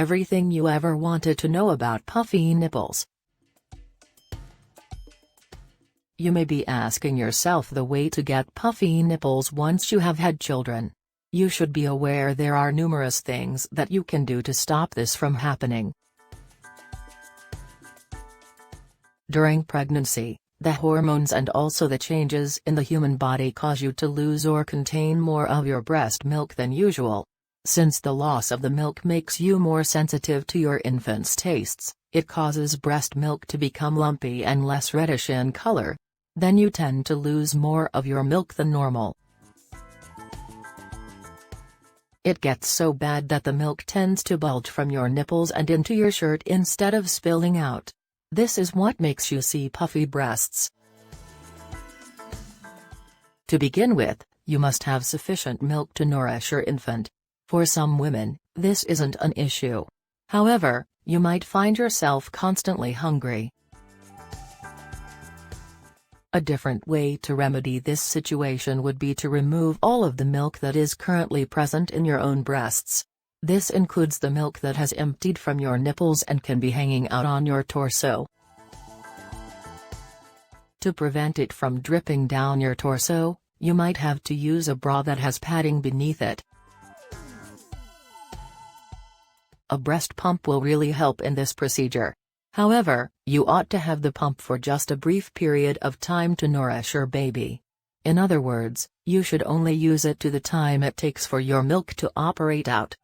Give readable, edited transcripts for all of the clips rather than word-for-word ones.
Everything you ever wanted to know about puffy nipples. You may be asking yourself the way to get puffy nipples once you have had children. You should be aware there are numerous things that you can do to stop this from happening. During pregnancy, the hormones and also the changes in the human body cause you to lose or contain more of your breast milk than usual. Since the loss of the milk makes you more sensitive to your infant's tastes, it causes breast milk to become lumpy and less reddish in color. Then you tend to lose more of your milk than normal. It gets so bad that the milk tends to bulge from your nipples and into your shirt instead of spilling out. This is what makes you see puffy breasts. To begin with, you must have sufficient milk to nourish your infant. For some women, this isn't an issue. However, you might find yourself constantly hungry. A different way to remedy this situation would be to remove all of the milk that is currently present in your own breasts. This includes the milk that has emptied from your nipples and can be hanging out on your torso. To prevent it from dripping down your torso, you might have to use a bra that has padding beneath it. A breast pump will really help in this procedure. However, you ought to have the pump for just a brief period of time to nourish your baby. In other words, you should only use it to the time it takes for your milk to operate out.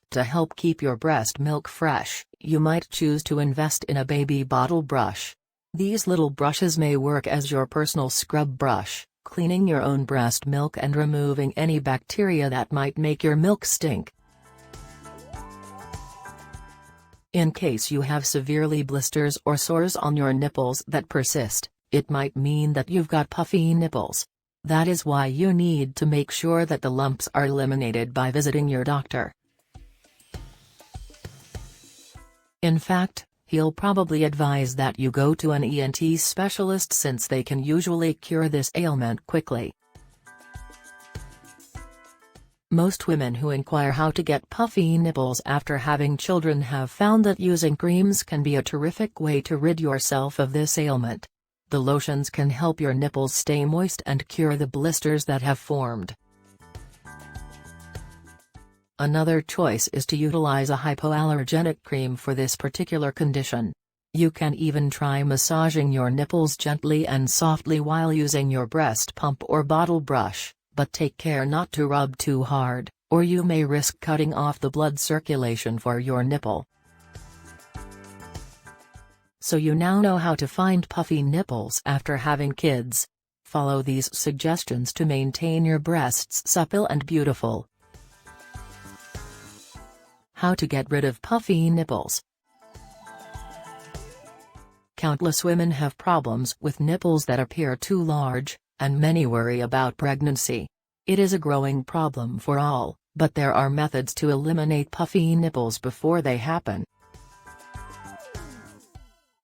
To help keep your breast milk fresh, you might choose to invest in a baby bottle brush. These little brushes may work as your personal scrub brush, cleaning your own breast milk and removing any bacteria that might make your milk stink. In case you have severely blisters or sores on your nipples that persist, it might mean that you've got puffy nipples. That is why you need to make sure that the lumps are eliminated by visiting your doctor. In fact, he'll probably advise that you go to an ENT specialist since they can usually cure this ailment quickly. Most women who inquire how to get puffy nipples after having children have found that using creams can be a terrific way to rid yourself of this ailment. The lotions can help your nipples stay moist and cure the blisters that have formed. Another choice is to utilize a hypoallergenic cream for this particular condition. You can even try massaging your nipples gently and softly while using your breast pump or bottle brush. But take care not to rub too hard, or you may risk cutting off the blood circulation for your nipple. So you now know how to find puffy nipples after having kids. Follow these suggestions to maintain your breasts supple and beautiful. How to get rid of puffy nipples. Countless women have problems with nipples that appear too large, and many worry about pregnancy. It is a growing problem for all, but there are methods to eliminate puffy nipples before they happen.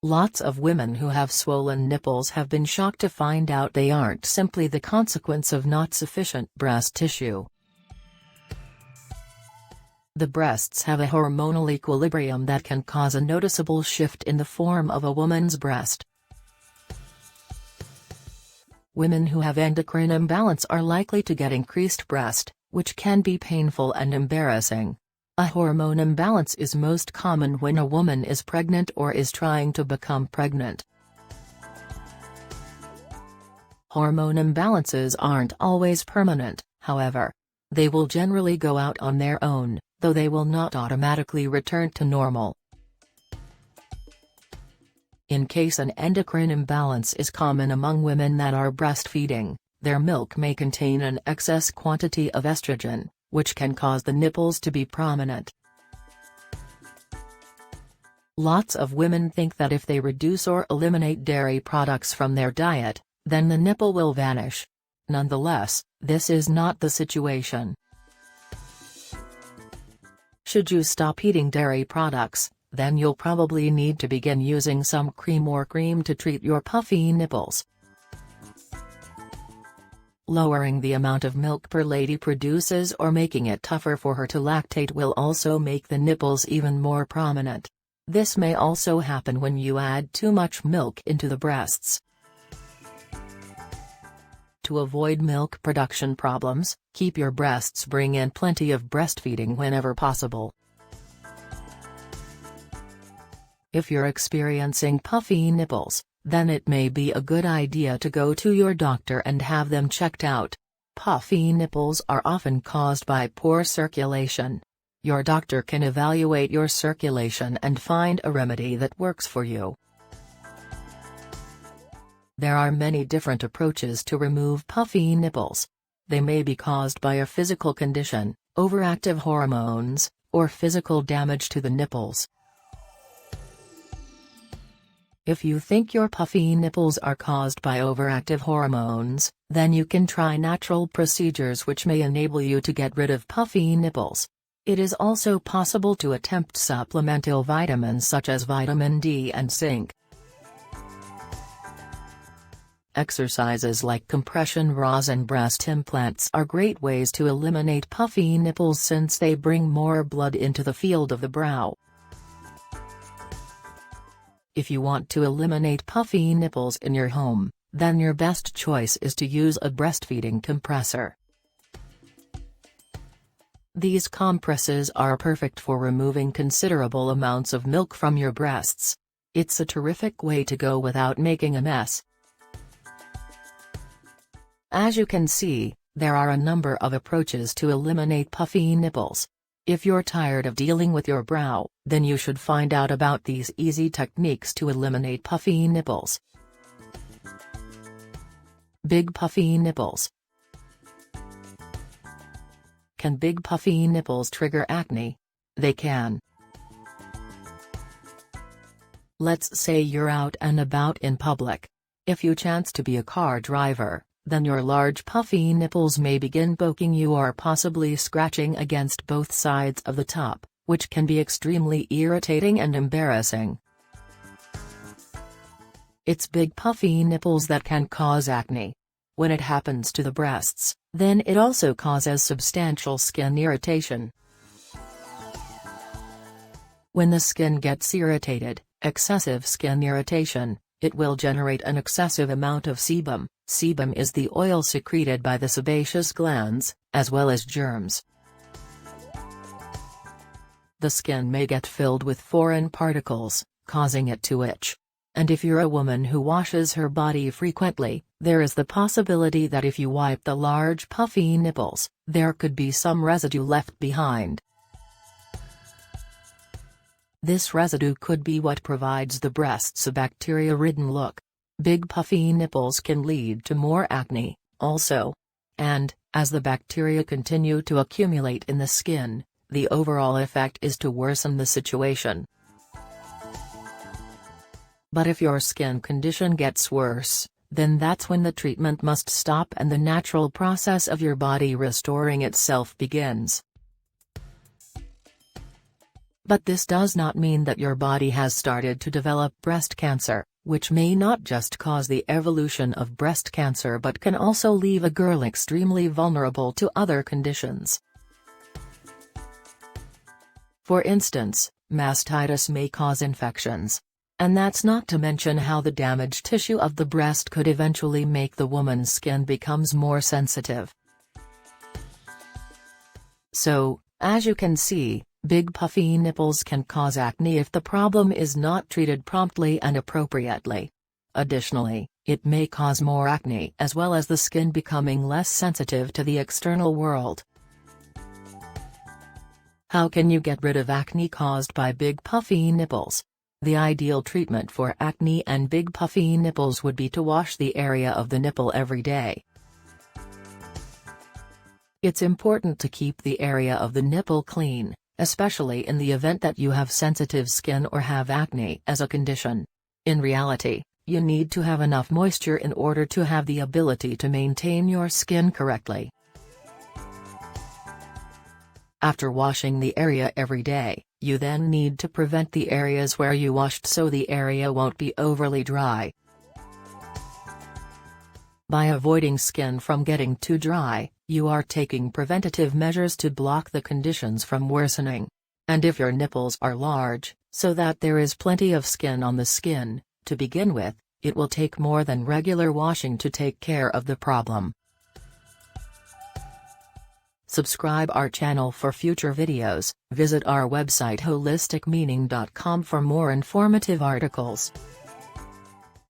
Lots of women who have swollen nipples have been shocked to find out they aren't simply the consequence of not sufficient breast tissue. The breasts have a hormonal equilibrium that can cause a noticeable shift in the form of a woman's breast. Women who have endocrine imbalance are likely to get increased breast, which can be painful and embarrassing. A hormone imbalance is most common when a woman is pregnant or is trying to become pregnant. Hormone imbalances aren't always permanent, however. They will generally go out on their own, though they will not automatically return to normal. In case an endocrine imbalance is common among women that are breastfeeding, their milk may contain an excess quantity of estrogen, which can cause the nipples to be prominent. Lots of women think that if they reduce or eliminate dairy products from their diet, then the nipple will vanish. Nonetheless, this is not the situation. Should you stop eating dairy products, then you'll probably need to begin using some cream to treat your puffy nipples. Lowering the amount of milk per lady produces or making it tougher for her to lactate will also make the nipples even more prominent. This may also happen when you add too much milk into the breasts. To avoid milk production problems, keep your breasts. Bring in plenty of breastfeeding whenever possible. If you're experiencing puffy nipples, then it may be a good idea to go to your doctor and have them checked out. Puffy nipples are often caused by poor circulation. Your doctor can evaluate your circulation and find a remedy that works for you. There are many different approaches to remove puffy nipples. They may be caused by a physical condition, overactive hormones, or physical damage to the nipples. If you think your puffy nipples are caused by overactive hormones, then you can try natural procedures which may enable you to get rid of puffy nipples. It is also possible to attempt supplemental vitamins such as vitamin D and zinc. Exercises like compression bras and breast implants are great ways to eliminate puffy nipples since they bring more blood into the field of the brow. If you want to eliminate puffy nipples in your home, then your best choice is to use a breastfeeding compressor. These compresses are perfect for removing considerable amounts of milk from your breasts. It's a terrific way to go without making a mess. As you can see, there are a number of approaches to eliminate puffy nipples. If you're tired of dealing with your brow, then you should find out about these easy techniques to eliminate puffy nipples. Big puffy nipples. Can big puffy nipples trigger acne? They can. Let's say you're out and about in public. If you chance to be a car driver, then your large puffy nipples may begin poking you or possibly scratching against both sides of the top, which can be extremely irritating and embarrassing. It's big puffy nipples that can cause acne. When it happens to the breasts, then it also causes substantial skin irritation. When the skin gets irritated, excessive skin irritation, it will generate an excessive amount of sebum. Sebum is the oil secreted by the sebaceous glands, as well as germs. The skin may get filled with foreign particles, causing it to itch. And if you're a woman who washes her body frequently, there is the possibility that if you wipe the large puffy nipples, there could be some residue left behind. This residue could be what provides the breasts a bacteria-ridden look. Big puffy nipples can lead to more acne, also. And, as the bacteria continue to accumulate in the skin, the overall effect is to worsen the situation. But if your skin condition gets worse, then that's when the treatment must stop and the natural process of your body restoring itself begins. But this does not mean that your body has started to develop breast cancer, which may not just cause the evolution of breast cancer but can also leave a girl extremely vulnerable to other conditions. For instance, mastitis may cause infections. And that's not to mention how the damaged tissue of the breast could eventually make the woman's skin becomes more sensitive. So, as you can see, big puffy nipples can cause acne if the problem is not treated promptly and appropriately. Additionally, it may cause more acne as well as the skin becoming less sensitive to the external world. How can you get rid of acne caused by big puffy nipples? The ideal treatment for acne and big puffy nipples would be to wash the area of the nipple every day. It's important to keep the area of the nipple clean, especially in the event that you have sensitive skin or have acne as a condition. In reality, you need to have enough moisture in order to have the ability to maintain your skin correctly. After washing the area every day, you then need to prevent the areas where you washed so the area won't be overly dry. By avoiding skin from getting too dry, you are taking preventative measures to block the conditions from worsening. And if your nipples are large, so that there is plenty of skin on the skin, to begin with, it will take more than regular washing to take care of the problem. Subscribe our channel for future videos. Visit our website holisticmeaning.com for more informative articles.